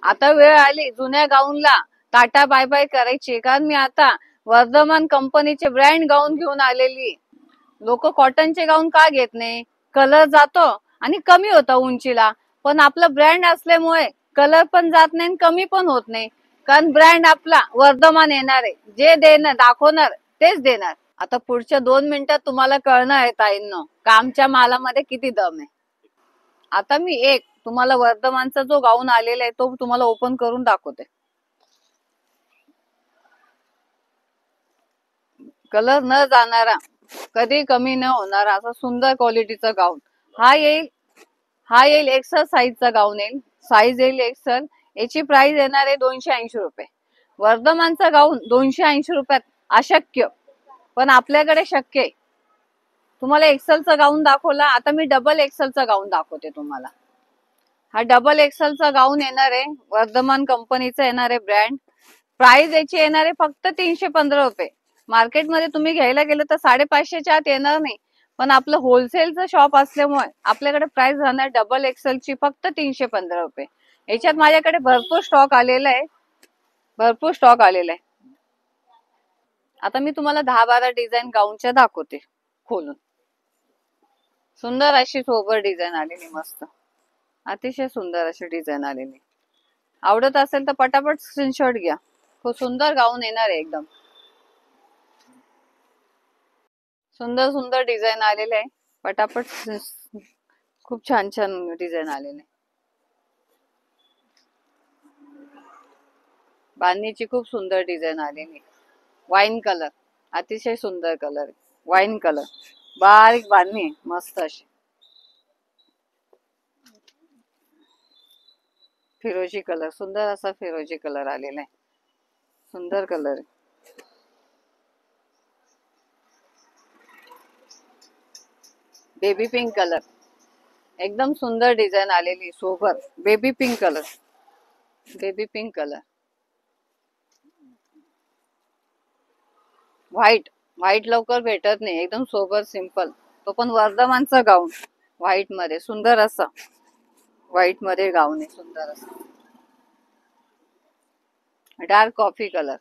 आता वेळ आली जुन्या गाऊनला टाटा बाय बाय करायची, कारण मी आता वर्धमान कंपनीचे ब्रँड गाऊन घेऊन आलेली. लोक कॉटनचे गाऊन का घेत नाही? कलर जातो आणि कमी होता उंचीला, पण आपलं ब्रँड असल्यामुळे कलर पण जात नाही कमी पण होत नाही, कारण ब्रँड आपला वर्धमान येणार आहे. जे देणार दाखवणार तेच देणार. आता पुढच्या 2 मिनिटात तुम्हाला कळणार आहे ताईंनो का आमच्या मालामध्ये किती दम आहे. आता मी एक तुम्हाला वर्धमानचा जो गाऊन आलेला आहे तो तुम्हाला ओपन करून दाखवते. कलर न जाणारा, कधी कमी न होणारा असा सुंदर क्वालिटीचा गाऊन हा येईल एक्सल साईजचा गाऊन येईल. साईज येईल एक्सल. याची प्राइस येणार आहे 280 रुपये. वर्धमानचा गाऊन 280 रुपयात अशक्य, पण आपल्याकडे शक्य आहे. तुम्हाला एक्सेलचा गाऊन दाखवला, आता मी डबल एक्सेलचा गाऊन दाखवते तुम्हाला. हा डबल एक्सेलचा गाऊन येणार आहे, वर्धमान कंपनीचा येणार आहे ब्रँड. प्राइस याची येणार आहे फक्त 315 रुपये. मार्केटमध्ये तुम्ही घ्यायला गेलं तर 550च्या आत येणार नाही, पण आपलं होलसेलचं शॉप असल्यामुळे आपल्याकडे प्राइस राहणार डबल एक्सेलची फक्त 315 रुपये. याच्यात माझ्याकडे भरपूर स्टॉक आलेला आहे. आता मी तुम्हाला 10-12 डिझाईन गाऊनच्या दाखवते खोलून. सुंदर अशी सोबर डिझाईन आलेली, मस्त अतिशय सुंदर अशी डिझाईन आलेली. आवडत असेल तर पटापट स्क्रीनशॉट घ्या. खूप सुंदर गाऊन येणार आहे, एकदम सुंदर सुंदर डिझाईन आलेले आहे. पटापट खूप छान छान डिझाईन आलेले. बांधणीची खूप सुंदर डिझाईन आलेली. वाईन कलर, अतिशय सुंदर कलर, वाईन कलर, बारीक बांधणी मस्त अशी. फिरोजी कलर, सुंदर असा फिरोजी कलर आलेला आहे. सुंदर कलर आहे. बेबी पिंक कलर, एकदम सुंदर डिझाईन आलेली sober. Baby pink colour, baby pink colour. White लवकर भेटत नाही, एकदम सोबर सिंपल. तो पण वर्धमानचा गाऊन व्हाईट मध्ये, सुंदर असा व्हाईट मध्ये गाऊन आहे, सुंदर असा. डार्क कॉफी कलर,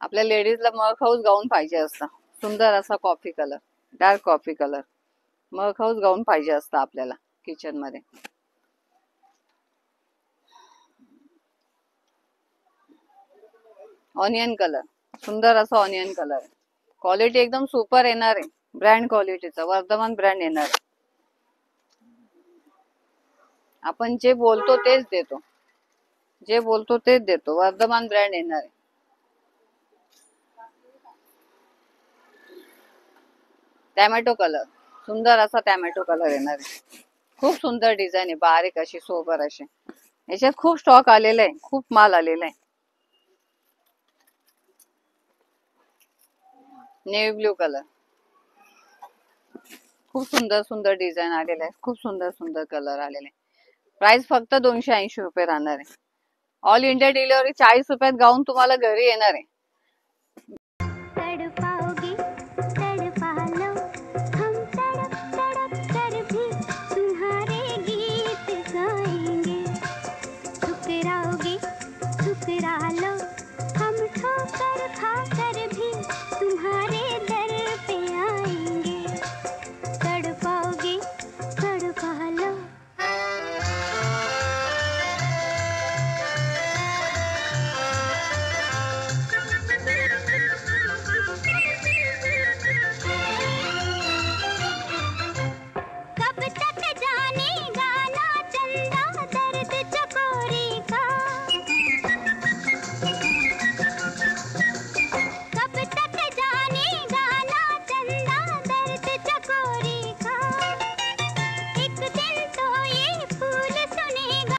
आपल्या लेडीजला मग हाऊस गाऊन पाहिजे असता. सुंदर असा coffee colour, dark coffee colour मग हाऊस गाऊन पाहिजे असता आपल्याला किचन मध्ये. ऑनियन कलर, सुंदर असा ऑनियन कलर. क्वालिटी एकदम सुपर येणार आहे, ब्रँड क्वालिटीचा वर्धमान ब्रँड येणार आहे. आपण जे बोलतो तेच देतो, जे बोलतो तेच देतो. वर्धमान ब्रँड येणार आहे. टॅमॅटो कलर, सुंदर असा टॅमॅटो कलर येणार आहे. खूप सुंदर डिझाईन आहे, बारीक अशी सोबर अशी. याच्यात खूप स्टॉक आलेला आहे, खूप माल आलेला आहे. नेव्ही ब्ल्यू कलर, खूप सुंदर सुंदर डिझाईन आलेला आहे, खूप सुंदर सुंदर कलर आलेले. प्राइस फक्त 280 रुपये राहणार आहे. All India delivery. 40 रुपयात गाऊन तुम्हाला घरी येणार आहे.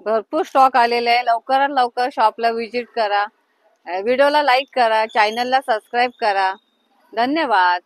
भरपूर स्टॉक आलेला आहे. लवकरात लवकर शॉपला व्हिजिट करा. व्हिडिओला लाईक करा, चॅनलला सबस्क्राईब करा. धन्यवाद.